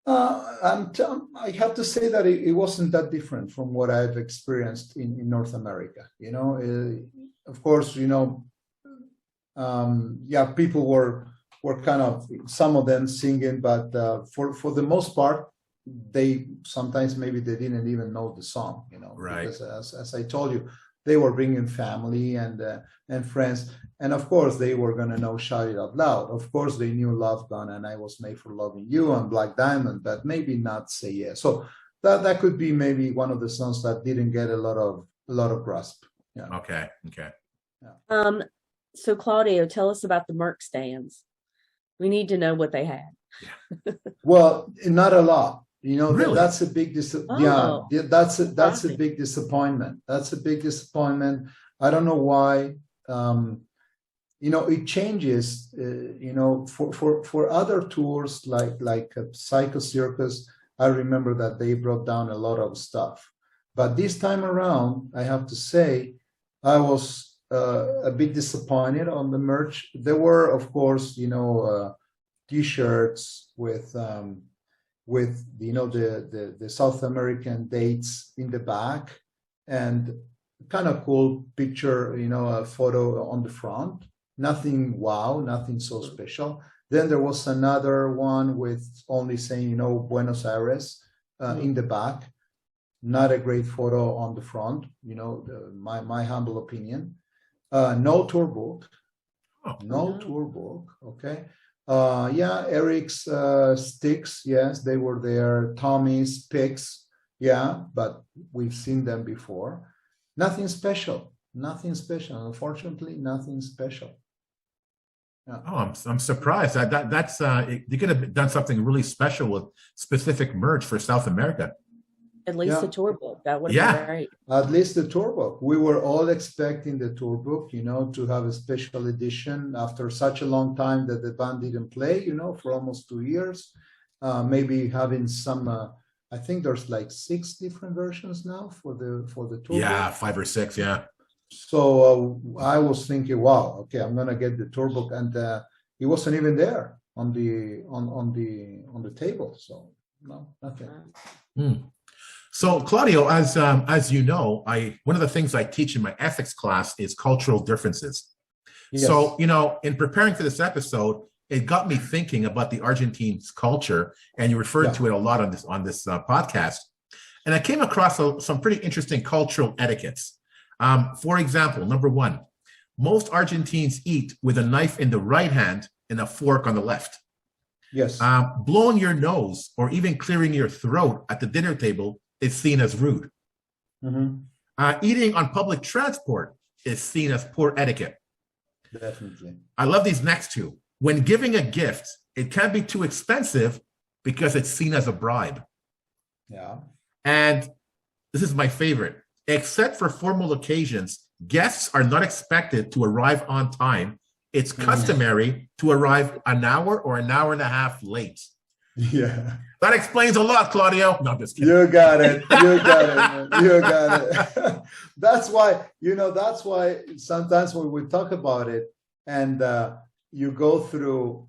Speaker 4: I have to say that it wasn't that different from what I've experienced in North America. Of course, people were kind of, some of them singing, but for the most part, they sometimes maybe they didn't even know the song.
Speaker 2: Right?
Speaker 4: Because as I told you, they were bringing family and friends, and of course they were gonna know "Shout It Out Loud." Of course they knew "Love Gun" and "I Was Made for Loving You" and "Black Diamond," but maybe not "Say Yes." So that could be maybe one of the songs that didn't get a lot of grasp. Yeah.
Speaker 2: Okay.
Speaker 3: Yeah. So Claudio, tell us about the merch stands. We need to know what they had.
Speaker 4: Well, not a lot.
Speaker 2: Really?
Speaker 4: That's a big that's a big disappointment. That's a big disappointment. I don't know why. It changes. For other tours like Psycho Circus, I remember that they brought down a lot of stuff. But this time around, I have to say, I was a bit disappointed on the merch. There were, of course, T-shirts with the South American dates in the back, and kind of cool picture, a photo on the front. Nothing wow, nothing so special. Then there was another one with only saying, Buenos Aires in the back. Not a great photo on the front, my humble opinion. No tour book. No tour book, okay. Eric's sticks, yes, they were there. Tommy's picks, but we've seen them before. Nothing special. Unfortunately, nothing special. Yeah.
Speaker 2: Oh, I'm surprised. That's you could have done something really special with specific merch for South America.
Speaker 3: At least the tour book. That would have been great.
Speaker 4: At least the tour book. We were all expecting the tour book, to have a special edition after such a long time that the band didn't play, for almost 2 years. Maybe having some, I think there's like 6 different versions now for the tour book.
Speaker 2: 5 or 6, yeah.
Speaker 4: So I was thinking, wow, okay, I'm gonna get the tour book, and it wasn't even there on the table. So no, nothing.
Speaker 2: So Claudio, as you know, one of the things I teach in my ethics class is cultural differences. Yes. So, in preparing for this episode, it got me thinking about the Argentine culture, and you referred to it a lot on this podcast. And I came across some pretty interesting cultural etiquettes. For example, number 1, most Argentines eat with a knife in the right hand and a fork on the left.
Speaker 4: Yes.
Speaker 2: Blowing your nose or even clearing your throat at the dinner table is seen as rude. Mm-hmm. Eating on public transport is seen as poor etiquette.
Speaker 4: Definitely.
Speaker 2: I love these next 2. When giving a gift, it can't be too expensive because it's seen as a bribe.
Speaker 4: Yeah.
Speaker 2: And this is my favorite. Except for formal occasions, guests are not expected to arrive on time. It's customary to arrive an hour or an hour and a half late.
Speaker 4: Yeah.
Speaker 2: That explains a lot, Claudio. No, I'm just kidding.
Speaker 4: You got it. Man. You got it. That's why sometimes when we talk about it and you go through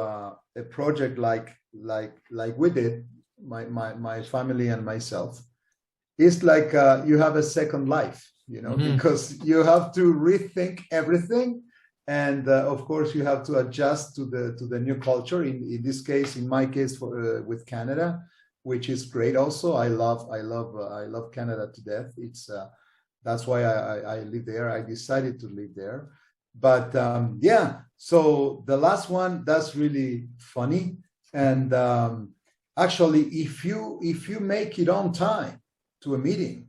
Speaker 4: a project like we did, my family and myself, it's like you have a second life, because you have to rethink everything. And of course, you have to adjust to the new culture. In this case, in my case, with Canada, which is great. Also, I love Canada to death. It's that's why I live there. I decided to live there. But so the last one, that's really funny. And actually, if you make it on time to a meeting,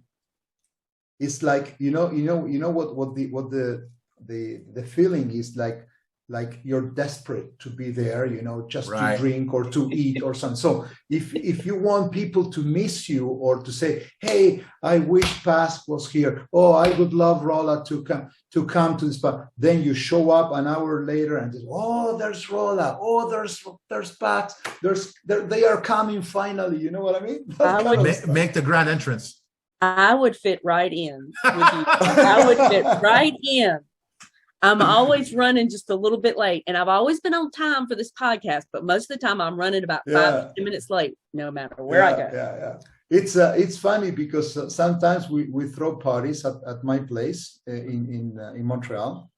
Speaker 4: it's like what the feeling is like. like you're desperate to be there, just to
Speaker 2: Right.
Speaker 4: drink or to eat or something. So if you want people to miss you or to say, hey, I wish Paz was here. Oh, I would love Rolla to come to this spot. Then you show up an hour later and say, oh, there's Rolla. Oh, there's Paz. They are coming finally. You know what I mean?
Speaker 2: Make the grand entrance.
Speaker 3: I would fit right in with you. I would fit right in. I'm always running just a little bit late, and I've always been on time for this podcast, but most of the time I'm running about 5 to 10 minutes late, no matter where I go.
Speaker 4: Yeah. It's funny because sometimes we throw parties at my place in Montreal,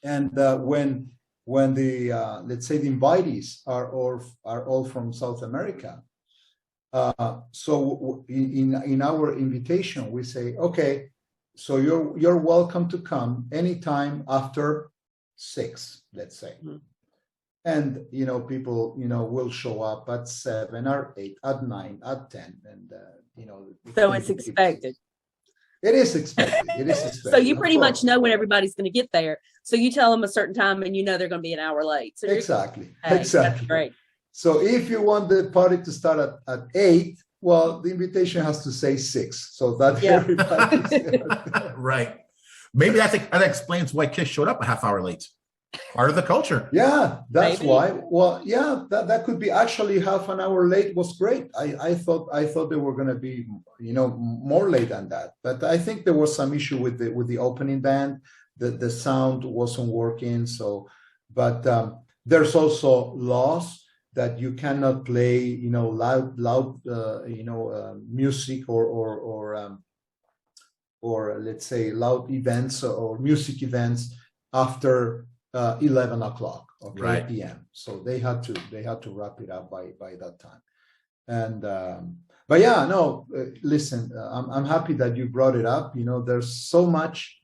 Speaker 4: and when the let's say the invitees are all from South America, so in our invitation we say, okay, so you're welcome to come anytime after 6, let's say. Mm-hmm. And people will show up at 7 or 8, at 9, at 10, and
Speaker 3: so it's expected.
Speaker 4: It is expected. It is expected.
Speaker 3: So you pretty much know when everybody's going to get there. So you tell them a certain time, and they're going to be an hour late. So
Speaker 4: exactly.
Speaker 3: That's great.
Speaker 4: So if you want the party to start at 8, well, the invitation has to say 6, so that everybody's
Speaker 2: right. Maybe that explains why Kiss showed up a half hour late. Part of the culture.
Speaker 4: Yeah, that's
Speaker 3: Maybe.
Speaker 4: why. Well, yeah, that could be actually half an hour late was great. I thought they were going to be more late than that, but I think there was some issue with the opening band. The sound wasn't working. So, but there's also laws that you cannot play, loud, music or let's say loud events or music events after 11 o'clock, okay,
Speaker 2: right.
Speaker 4: p.m. So they had to wrap it up by that time. And but yeah, no, listen, I'm happy that you brought it up. There's so much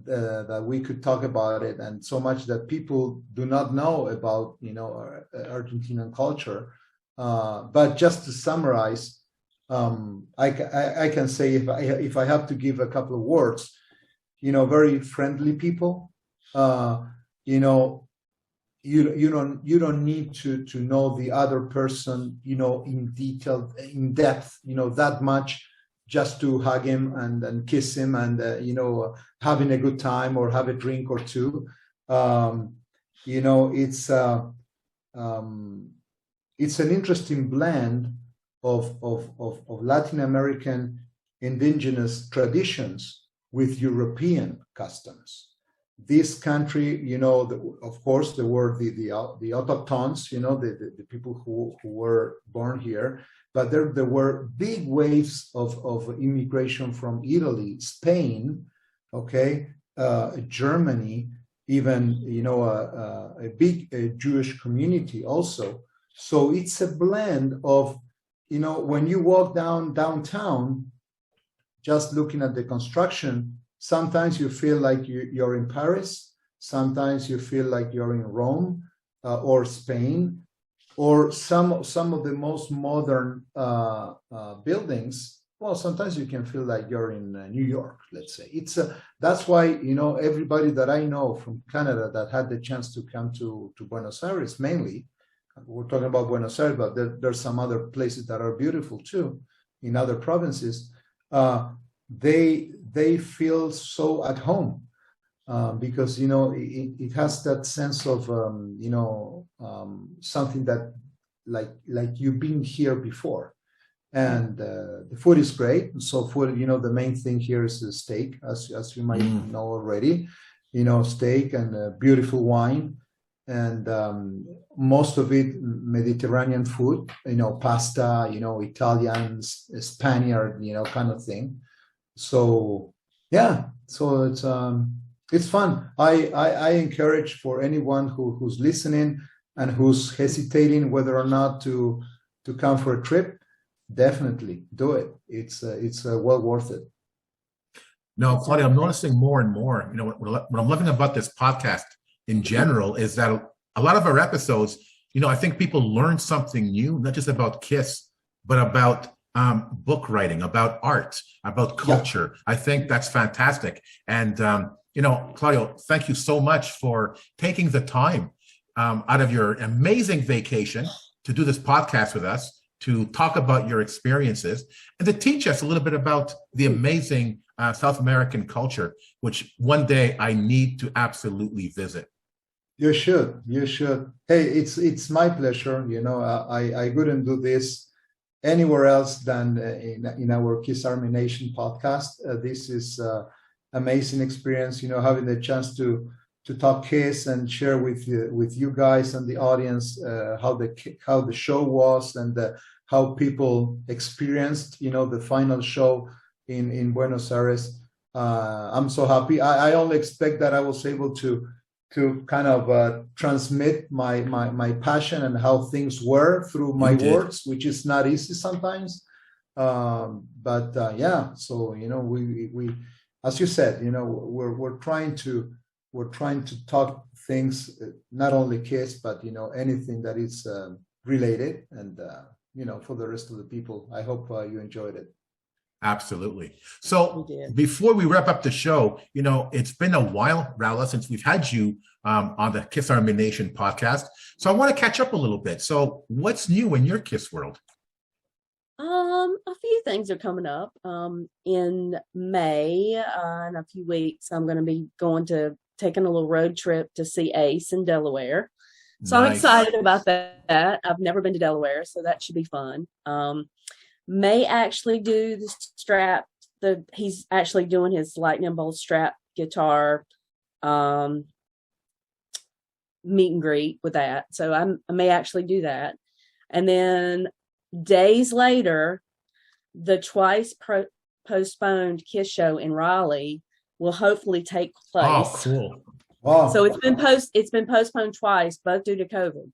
Speaker 4: that we could talk about it, and so much that people do not know about Argentinian culture. But just to summarize, I can say if I have to give a couple of words, very friendly people. You don't need to know the other person in detail, in depth, that much, just to hug him and kiss him and having a good time or have a drink or two. It's an interesting blend of Latin American indigenous traditions with European customs. This country, of course, there were the autochthones, the people who were born here, but there were big waves of immigration from Italy, Spain, okay, Germany, even a big Jewish community also. So it's a blend of when you walk downtown, just looking at the construction. Sometimes you feel like you're in Paris. Sometimes you feel like you're in Rome or Spain, or some of the most modern buildings. Well, sometimes you can feel like you're in New York, let's say. That's why everybody that I know from Canada that had the chance to come to Buenos Aires, mainly, we're talking about Buenos Aires, but there's some other places that are beautiful too in other provinces. They feel so at home because it has that sense of something that like you've been here before, and the food is great. So food, the main thing here is the steak, as you might know already, steak and beautiful wine, and most of it Mediterranean food, pasta, Italian, Spaniard, kind of thing. So yeah, so it's fun. I encourage for anyone who's listening and who's hesitating whether or not to come for a trip, definitely do it. It's well worth it.
Speaker 2: No, Claudio, I'm noticing more and more. What I'm loving about this podcast in general is that a lot of our episodes, I think people learn something new, not just about Kiss, but about book writing, about art, about culture. Yeah. I think that's fantastic. And Claudio, thank you so much for taking the time out of your amazing vacation to do this podcast with us, to talk about your experiences, and to teach us a little bit about the amazing South American culture, which one day I need to absolutely visit.
Speaker 4: You should. You should. Hey, it's my pleasure. I couldn't do this anywhere else than in our Kiss Army Nation podcast. This is amazing experience. Having the chance to talk Kiss and share with you guys and the audience how the show was and how people experienced the final show in Buenos Aires. I'm so happy. I only expect that I was able to kind of transmit my passion and how things were through my words, which is not easy sometimes. But yeah, so we as you said, we're trying to talk things, not only Kiss, but anything that is related, and for the rest of the people. I hope you enjoyed it.
Speaker 2: Absolutely. So before we wrap up the show, it's been a while, Raula, since we've had you on the Kiss Army Nation podcast. So I want to catch up a little bit. So what's new in your Kiss world?
Speaker 3: A few things are coming up. In May, in a few weeks, I'm going to be taking a little road trip to see Ace in Delaware. So nice. I'm excited about that. I've never been to Delaware, so that should be fun. May actually do the strap. He's actually doing his lightning bolt strap guitar meet and greet with that. So I may actually do that. And then days later, the twice postponed Kiss show in Raleigh will hopefully take place.
Speaker 2: Oh, cool.
Speaker 4: Wow.
Speaker 3: So it's been postponed twice, both due to COVID.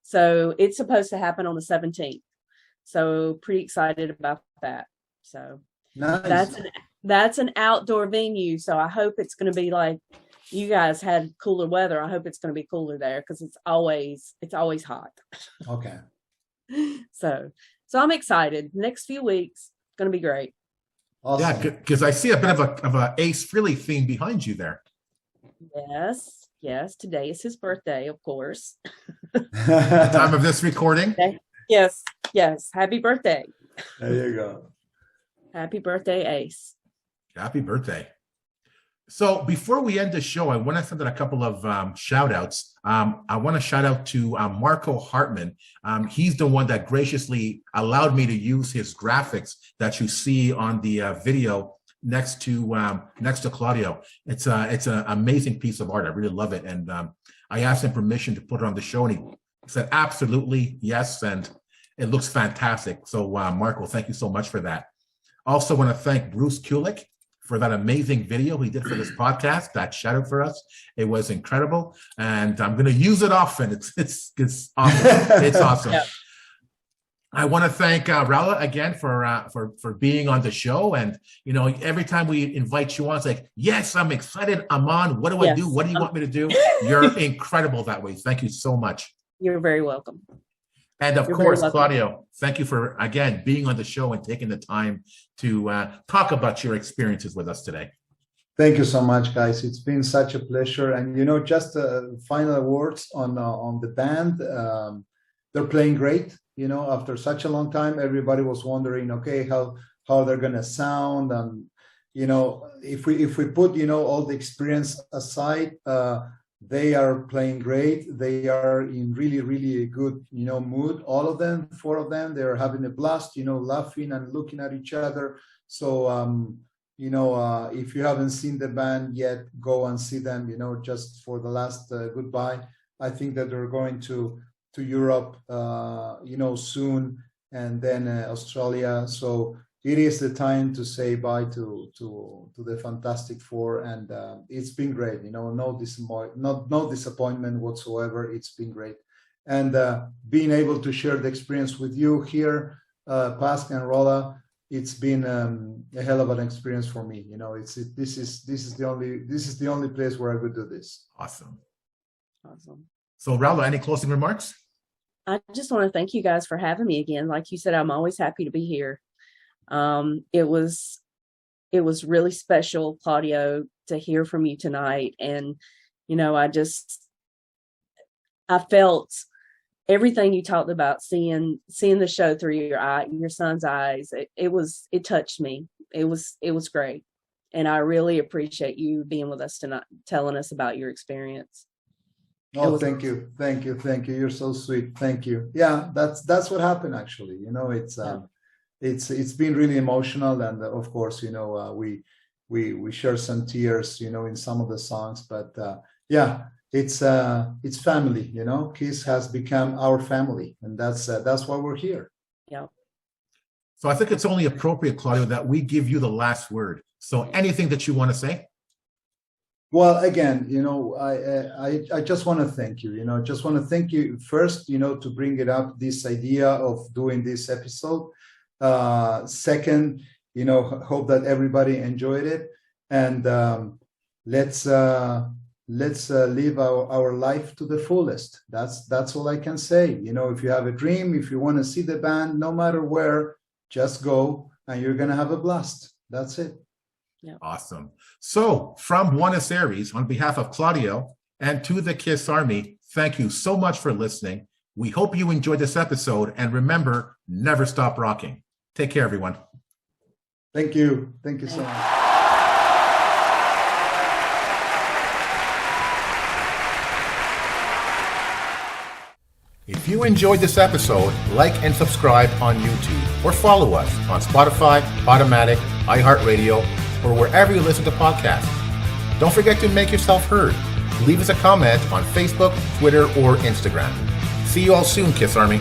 Speaker 3: So it's supposed to happen on the 17th. So pretty excited about that. So
Speaker 4: nice.
Speaker 3: That's an outdoor venue. So I hope it's going to be like you guys had cooler weather. I hope it's going to be cooler there because it's always hot.
Speaker 4: Okay.
Speaker 3: So I'm excited. Next few weeks, going to be great.
Speaker 2: Awesome. Yeah, because I see a bit of a Ace Frehley theme behind you there.
Speaker 3: Yes. Today is his birthday, of course.
Speaker 2: The time of this recording.
Speaker 3: Okay. Yes. Happy birthday.
Speaker 4: There you go.
Speaker 3: Happy birthday, Ace.
Speaker 2: Happy birthday. So before we end the show, I want to send out a couple of shout outs. I want to shout out to Marco Hartman. He's the one that graciously allowed me to use his graphics that you see on the video next to Claudio. It's an amazing piece of art. I really love it. And I asked him permission to put it on the show, and he said, absolutely, yes. And it looks fantastic. So Marco, thank you so much for that. Also want to thank Bruce Kulick for that amazing video he did for this podcast, that shout out for us. It was incredible. And I'm going to use it often. It's awesome. It's awesome. Yep. I want to thank Raula again for being on the show. And, every time we invite you on, it's like, yes, I'm excited. I'm on. What do I do? What do you want me to do? You're incredible that way. Thank you so much.
Speaker 3: You're very welcome.
Speaker 2: And of course, Claudio, thank you for, again, being on the show and taking the time to talk about your experiences with us today.
Speaker 4: Thank you so much, guys. It's been such a pleasure. And, just final words on the band. They're playing great. After such a long time, everybody was wondering, okay, how they're going to sound. And, if we put, all the experience aside, they are playing great. They are in really, really good, mood. All of them, 4 of them, they're having a blast, laughing and looking at each other. So, if you haven't seen the band yet, go and see them, just for the last goodbye. I think that they're going to Europe, soon, and then Australia. So it is the time to say bye to the Fantastic Four, and it's been great. No disappointment whatsoever. It's been great, and being able to share the experience with you here, Pasc and Rolla, it's been a hell of an experience for me. This is the only place where I could do this.
Speaker 2: Awesome. So, Raula, any closing remarks?
Speaker 3: I just want to thank you guys for having me again. Like you said, I'm always happy to be here. It was it was really special, Claudio, to hear from you tonight. And, you know, I felt everything you talked about, seeing the show through your son's eyes. It touched me. It was great. And I really appreciate you being with us tonight, telling us about your experience.
Speaker 4: Oh, thank you. You're so sweet. Thank you. Yeah, that's what happened actually. You know, it's been really emotional, and of course, you know, we share some tears, you know, in some of the songs, but yeah, it's family. You know, Kiss has become our family, and that's why we're here.
Speaker 3: Yeah.
Speaker 2: So I think it's only appropriate, Claudio, that we give you the last word. So anything that you want to say?
Speaker 4: Well, again, you know, I just want to thank you. You know, just want to thank you first, you know, to bring it up, this idea of doing this episode. Second, you know, hope that everybody enjoyed it, and let's live our life to the fullest. That's all I can say. You know, if you have a dream, if you want to see the band, no matter where, just go, and you're gonna have a blast. That's it.
Speaker 3: Yeah.
Speaker 2: Awesome. So from Buenos Aires, on behalf of Claudio and to the Kiss Army, thank you so much for listening. We hope you enjoyed this episode, and remember, never stop rocking. Take care, everyone.
Speaker 4: Thank you. Thank you so much.
Speaker 2: If you enjoyed this episode, like and subscribe on YouTube, or follow us on Spotify, Automatic, iHeartRadio, or wherever you listen to podcasts. Don't forget to make yourself heard. Leave us a comment on Facebook, Twitter, or Instagram. See you all soon, Kiss Army.